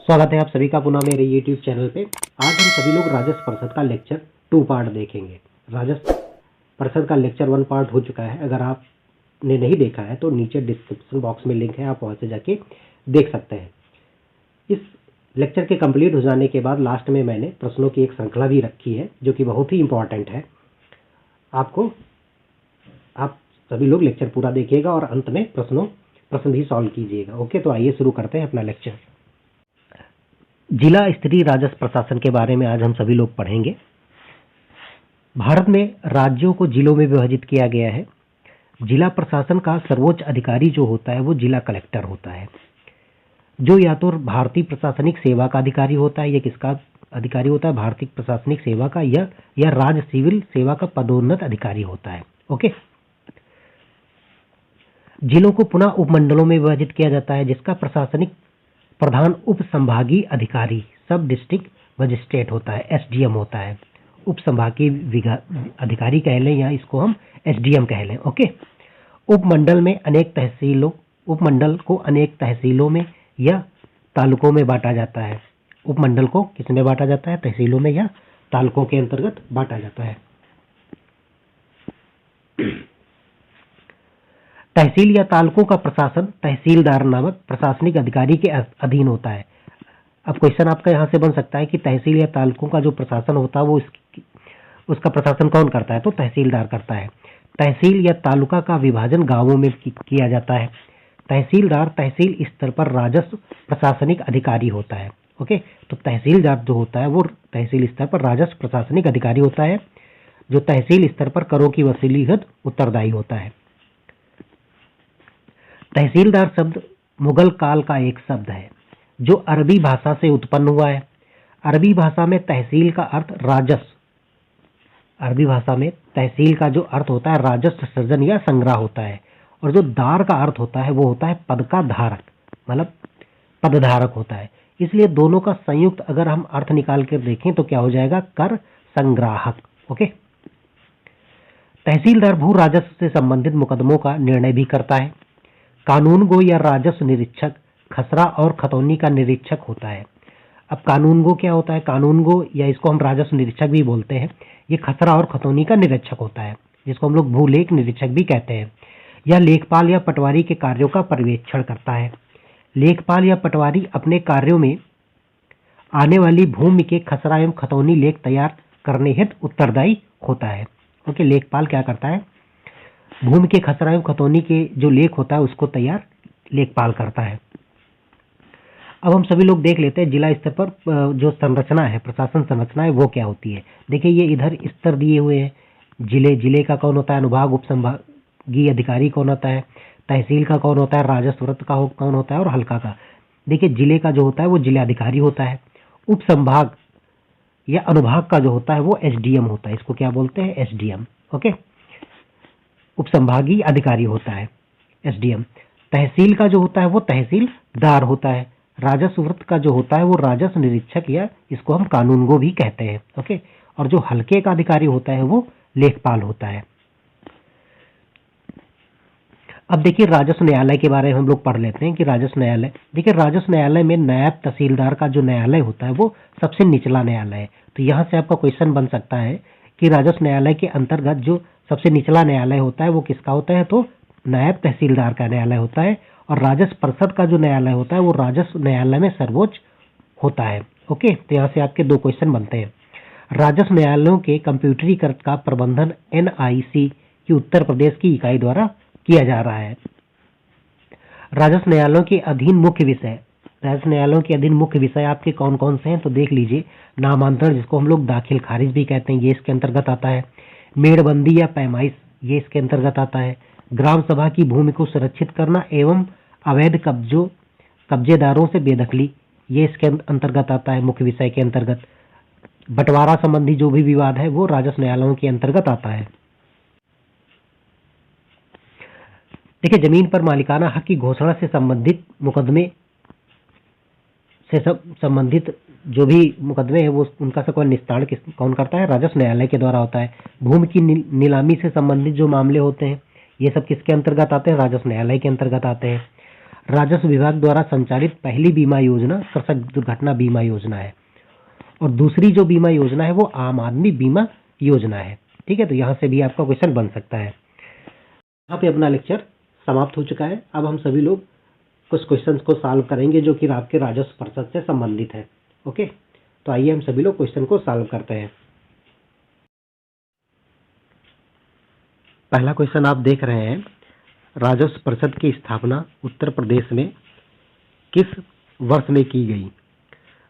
स्वागत है आप सभी का पुनः मेरे YouTube चैनल पे। आज हम सभी लोग राजस्व परिषद का लेक्चर 2 पार्ट देखेंगे। राजस्व परिषद का लेक्चर 1 पार्ट हो चुका है। अगर आपने नहीं देखा है तो नीचे डिस्क्रिप्शन बॉक्स में लिंक है, आप वहाँ से जाके देख सकते हैं। इस लेक्चर के कंप्लीट हो जाने के बाद लास्ट में मैंने प्रश्नों की एक श्रृंखला भी रखी है जो कि बहुत ही इंपॉर्टेंट है। आप सभी लोग लेक्चर पूरा देखिएगा और अंत में प्रश्न भी सॉल्व कीजिएगा। ओके, तो आइए शुरू करते हैं अपना लेक्चर। जिला स्तरीय राजस्व प्रशासन के बारे में आज हम सभी लोग पढ़ेंगे। भारत में राज्यों को जिलों में विभाजित किया गया है। जिला प्रशासन का सर्वोच्च अधिकारी जो होता है वो जिला कलेक्टर होता है, जो या तो भारतीय प्रशासनिक सेवा का अधिकारी होता है या किसका अधिकारी होता है, भारतीय प्रशासनिक सेवा का, या राज्य सिविल सेवा का पदोन्नत अधिकारी होता है। ओके, जिलों को पुनः उपमंडलों में विभाजित किया जाता है जिसका प्रशासनिक प्रधान उप संभागीय अधिकारी सब डिस्ट्रिक्ट मजिस्ट्रेट होता है, एसडीएम होता है। उप संभागीय अधिकारी कह लें या इसको हम एसडीएम कह लें। ओके, उपमंडल को अनेक तहसीलों में या तालुकों में बांटा जाता है। उपमंडल को किसमें बांटा जाता है? तहसीलों में या तालुकों के अंतर्गत बांटा जाता है। तहसील या तालुकों का प्रशासन तहसीलदार नामक प्रशासनिक अधिकारी के अधीन होता है। अब क्वेश्चन आपका यहाँ से बन सकता है कि तहसील या तालुकों का जो प्रशासन होता है वो उसका प्रशासन कौन करता है? तो तहसीलदार करता है। तहसील या तालुका का विभाजन गांवों में किया जाता है। तहसीलदार तहसील स्तर पर राजस्व प्रशासनिक अधिकारी होता है। ओके, तो तहसीलदार जो होता है वो तहसील स्तर पर राजस्व प्रशासनिक अधिकारी होता है, जो तहसील स्तर पर करों की वसूली हेतु उत्तरदायी होता है। तहसीलदार शब्द मुगल काल का एक शब्द है जो अरबी भाषा से उत्पन्न हुआ है। अरबी भाषा में तहसील का अर्थ राजस्व, अरबी भाषा में तहसील का जो अर्थ होता है राजस्व सृजन या संग्रह होता है, और जो दार का अर्थ होता है वो होता है पद का धारक, मतलब पदधारक होता है। इसलिए दोनों का संयुक्त अगर हम अर्थ निकाल कर देखें तो क्या हो जाएगा? कर संग्राहक। ओके, तहसीलदार भू राजस्व से संबंधित मुकदमों का निर्णय भी करता है। कानूनगो या राजस्व निरीक्षक खसरा और खतौनी का निरीक्षक होता है। अब कानूनगो क्या होता है? कानूनगो या इसको हम राजस्व निरीक्षक भी बोलते हैं, ये खसरा और खतौनी का निरीक्षक होता है, जिसको हम लोग भूलेख निरीक्षक भी कहते हैं। यह लेखपाल या पटवारी के कार्यों का पर्यवेक्षण करता है। लेखपाल या पटवारी अपने कार्यों में आने वाली भूमि के खसरा एवं खतौनी लेख तैयार करने हेतु उत्तरदायी होता है। ओके, लेखपाल क्या करता है? भूमि के खसरा एवं खतौनी के जो लेख होता है उसको तैयार लेखपाल करता है। अब हम सभी लोग देख लेते हैं जिला स्तर पर जो संरचना है, प्रशासन संरचना है, वो क्या होती है। देखिए ये इधर स्तर दिए हुए हैं। जिले का कौन होता है? अनुभाग उप संभागीय अधिकारी कौन होता है? तहसील का कौन होता है? राजस्व वृत्त का कौन होता है? और हल्का का। देखिए जिले का जो होता है वो जिलाधिकारी होता है। उप संभाग या अनुभाग का जो होता है वो एसडीएम होता है। इसको क्या बोलते हैं? एसडीएम। ओके, उप संभागीय अधिकारी होता है एसडीएम। तहसील का जो होता है वो तहसीलदार होता है। राजस्व वृत्त का जो होता है वो राजस्व निरीक्षक या इसको हम कानूनगो भी कहते हैं। ओके, और जो हल्के का अधिकारी होता है वो लेखपाल होता है। अब देखिए राजस्व न्यायालय के बारे में हम लोग पढ़ लेते हैं कि राजस्व न्यायालय, देखिए राजस्व न्यायालय में नायब तहसीलदार का जो न्यायालय होता है वो सबसे निचला न्यायालय है। तो यहाँ से आपका क्वेश्चन बन सकता है कि राजस्व न्यायालय के अंतर्गत जो सबसे निचला न्यायालय होता है वो किसका होता है? तो नायब तहसीलदार का न्यायालय होता है। और राजस्व परिषद का जो न्यायालय होता है वो राजस्व न्यायालय में सर्वोच्च होता है। ओके, तो यहाँ से आपके 2 क्वेश्चन बनते हैं। राजस्व न्यायालयों के कंप्यूटरीकरण का प्रबंधन एनआईसी की उत्तर प्रदेश की इकाई द्वारा किया जा रहा है। राजस्व न्यायालयों के अधीन मुख्य विषय, राजस्व न्यायालयों के अधीन मुख्य विषय आपके कौन कौन से हैं? तो देख लीजिए। नामांतरण, जिसको हम लोग दाखिल खारिज भी कहते हैं, ये इसके अंतर्गत आता है। मेड़बंदी या पैमाइश, ये इसके अंतर्गत आता है। ग्राम सभा की भूमि को सुरक्षित करना एवं अवैध कब्जेदारों से बेदखली, ये इसके अंतर्गत आता है मुख्य विषय के अंतर्गत। बंटवारा संबंधी जो भी विवाद है वो राजस्व न्यायालयों के अंतर्गत आता है। देखिए जमीन पर मालिकाना हक की घोषणा से संबंधित मुकदमे से संबंधित जो भी मुकदमे हैं वो उनका सकल निस्तारण कौन करता है? राजस्व न्यायालय के द्वारा होता है। भूमि की नीलामी से संबंधित जो मामले होते हैं ये सब किसके अंतर्गत आते हैं? राजस्व न्यायालय के अंतर्गत आते हैं। राजस्व विभाग द्वारा संचालित पहली बीमा योजना कृषक दुर्घटना बीमा योजना है और दूसरी जो बीमा योजना है वो आम आदमी बीमा योजना है। ठीक है, तो यहाँ से भी आपका क्वेश्चन बन सकता है। यहाँ पे अपना लेक्चर समाप्त हो चुका है। अब हम सभी लोग कुछ क्वेश्चंस को सॉल्व करेंगे जो कि आपके राजस्व परिषद से संबंधित है। ओके, तो आइए हम सभी लोग क्वेश्चन को सॉल्व करते हैं। पहला क्वेश्चन आप देख रहे हैं, राजस्व परिषद की स्थापना उत्तर प्रदेश में किस वर्ष में की गई।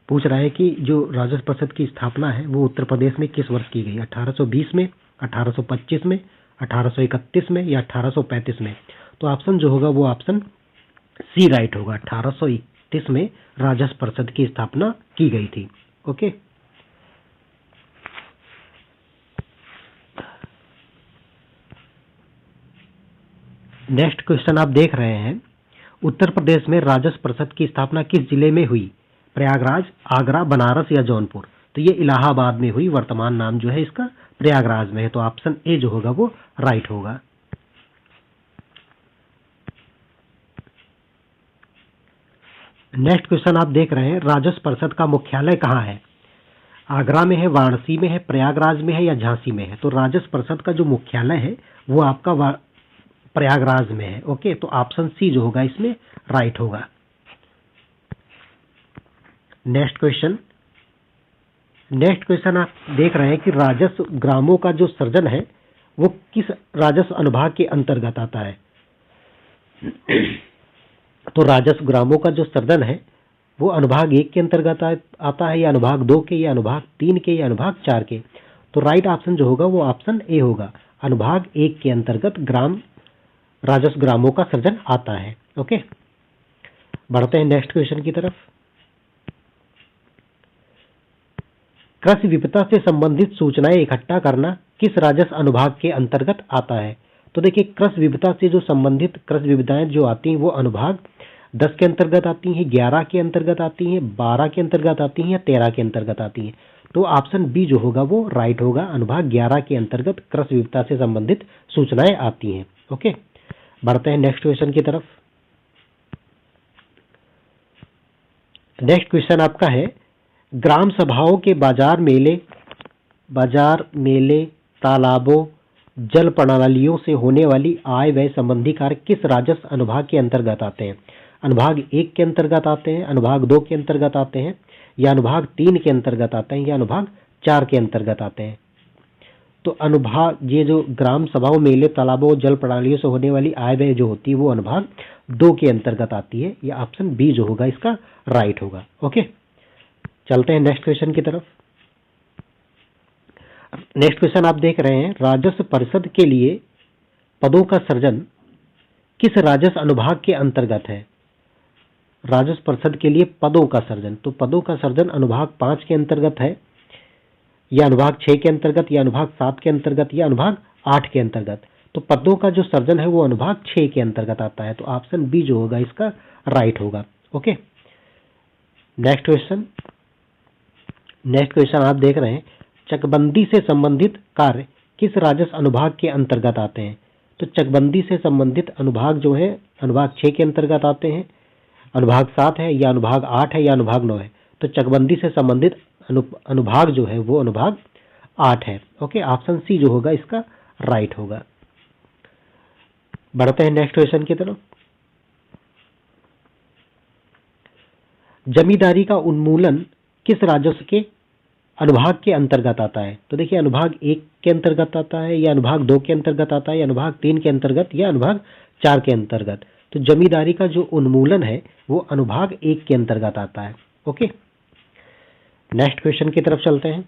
पूछ रहा है कि जो राजस्व परिषद की स्थापना है वो उत्तर प्रदेश में किस वर्ष की गई, 1820 में, 1825 में, 1831 में या 1835 में। तो ऑप्शन जो होगा वो ऑप्शन सी राइट होगा। 1831 में राजस्व परिषद की स्थापना की गई थी। ओके, नेक्स्ट क्वेश्चन आप देख रहे हैं, उत्तर प्रदेश में राजस्व परिषद की स्थापना किस जिले में हुई, प्रयागराज, आगरा, बनारस या जौनपुर। तो ये इलाहाबाद में हुई, वर्तमान नाम जो है इसका प्रयागराज में है। तो ऑप्शन ए जो होगा वो राइट होगा। नेक्स्ट क्वेश्चन आप देख रहे हैं, राजस्व परिषद का मुख्यालय कहाँ है, आगरा में है, वाराणसी में है, प्रयागराज में है या झांसी में है। तो राजस्व परिषद का जो मुख्यालय है वो आपका प्रयागराज में है। ओके, तो ऑप्शन सी जो होगा इसमें राइट होगा। नेक्स्ट क्वेश्चन आप देख रहे हैं कि राजस्व ग्रामों का जो सृजन है वो किस राजस्व अनुभाग के अंतर्गत आता है। तो राजस्व ग्रामों का जो सृजन है वो अनुभाग 1 के अंतर्गत आता है या अनुभाग 2 के या अनुभाग 3 के या अनुभाग 4 के। तो राइट ऑप्शन जो होगा वो ऑप्शन ए होगा, अनुभाग 1 के अंतर्गत राजस्व ग्रामों का सृजन आता है। ओके, बढ़ते हैं नेक्स्ट क्वेश्चन की तरफ। कृषि विविधता से संबंधित सूचनाएं इकट्ठा करना किस राजस्व अनुभाग के अंतर्गत आता है। तो देखिए, कृषि विविधता से जो संबंधित कृषि विविधताएं जो आती हैं वो अनुभाग 10 के अंतर्गत आती हैं, 11 के अंतर्गत आती हैं, 12 के अंतर्गत आती हैं या 13 के अंतर्गत आती हैं। तो ऑप्शन बी जो होगा वो राइट होगा, अनुभाग 11 के अंतर्गत कृषि विविधता से संबंधित सूचनाएं आती हैं। ओके, बढ़ते हैं नेक्स्ट क्वेश्चन की तरफ। नेक्स्ट क्वेश्चन आपका है, ग्राम सभाओं के बाजार मेले, तालाबों, जल प्रणालियों से होने वाली आय व्यय संबंधी कार्य किस राजस्व अनुभाग के अंतर्गत आते हैं। अनुभाग 1 के अंतर्गत आते हैं, अनुभाग 2 के अंतर्गत आते हैं या अनुभाग 3 के अंतर्गत आते हैं या अनुभाग 4 के अंतर्गत आते हैं। तो अनुभाग ये जो ग्राम सभाओं, मेले, तालाबों, जल प्रणालियों से होने वाली आय व्यय जो होती है वो अनुभाग 2 के अंतर्गत आती है। या ऑप्शन बी जो होगा इसका राइट होगा। ओके, चलते हैं नेक्स्ट क्वेश्चन की तरफ। नेक्स्ट क्वेश्चन आप देख रहे हैं, राजस्व परिषद के लिए पदों का सृजन किस राजस्व अनुभाग के अंतर्गत है। राजस्व परिषद के लिए पदों का सृजन, तो पदों का सृजन अनुभाग 5 के अंतर्गत है या अनुभाग 6 के अंतर्गत या अनुभाग 7 के अंतर्गत या अनुभाग 8 के अंतर्गत। तो पदों का जो सृजन है वो अनुभाग 6 के अंतर्गत आता है। तो ऑप्शन बी जो होगा इसका राइट होगा। ओके, नेक्स्ट क्वेश्चन आप देख रहे हैं, चकबंदी से संबंधित कार्य किस राजस्व अनुभाग के अंतर्गत आते हैं। तो चकबंदी से संबंधित अनुभाग जो है अनुभाग 6 के अंतर्गत आते हैं, अनुभाग 7 है या अनुभाग 8 है या अनुभाग 9 है। तो चकबंदी से संबंधित अनुभाग जो है वो अनुभाग 8 है। ओके, ऑप्शन सी जो होगा इसका राइट होगा। बढ़ते हैं नेक्स्ट क्वेश्चन की तरफ। जमींदारी का उन्मूलन किस राजस्व के अनुभाग के अंतर्गत आता है। तो देखिए, अनुभाग 1 के अंतर्गत आता है या अनुभाग 2 के अंतर्गत आता है या अनुभाग 3 के अंतर्गत या अनुभाग 4 के अंतर्गत। तो जमींदारी का जो उन्मूलन है वो अनुभाग 1 के अंतर्गत आता है। ओके, नेक्स्ट क्वेश्चन की तरफ चलते हैं।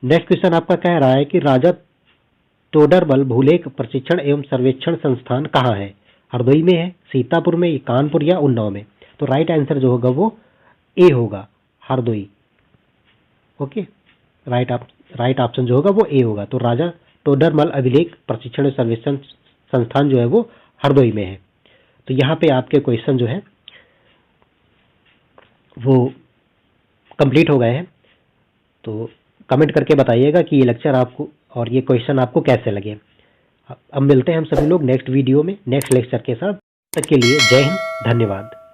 नेक्स्ट क्वेश्चन आपका कह रहा है कि राजा तोडरमल भूलेख प्रशिक्षण एवं सर्वेक्षण संस्थान कहाँ है। हरदोई में है, सीतापुर में, कानपुर या उन्नाव में। तो राइट आंसर जो होगा वो ए होगा, हरदोई। ओके, राइट ऑप्शन जो होगा वो ए होगा। तो राजा तोडरमल अभिलेख प्रशिक्षण सर्वेक्षण संस्थान जो है वो हरदोई में है। तो यहाँ पे आपके क्वेश्चन जो है वो कंप्लीट हो गए हैं। तो कमेंट करके बताइएगा कि ये लेक्चर आपको और ये क्वेश्चन आपको कैसे लगे। अब मिलते हैं हम सभी लोग नेक्स्ट वीडियो में नेक्स्ट लेक्चर के साथ। तब तक के लिए जय हिंद, धन्यवाद।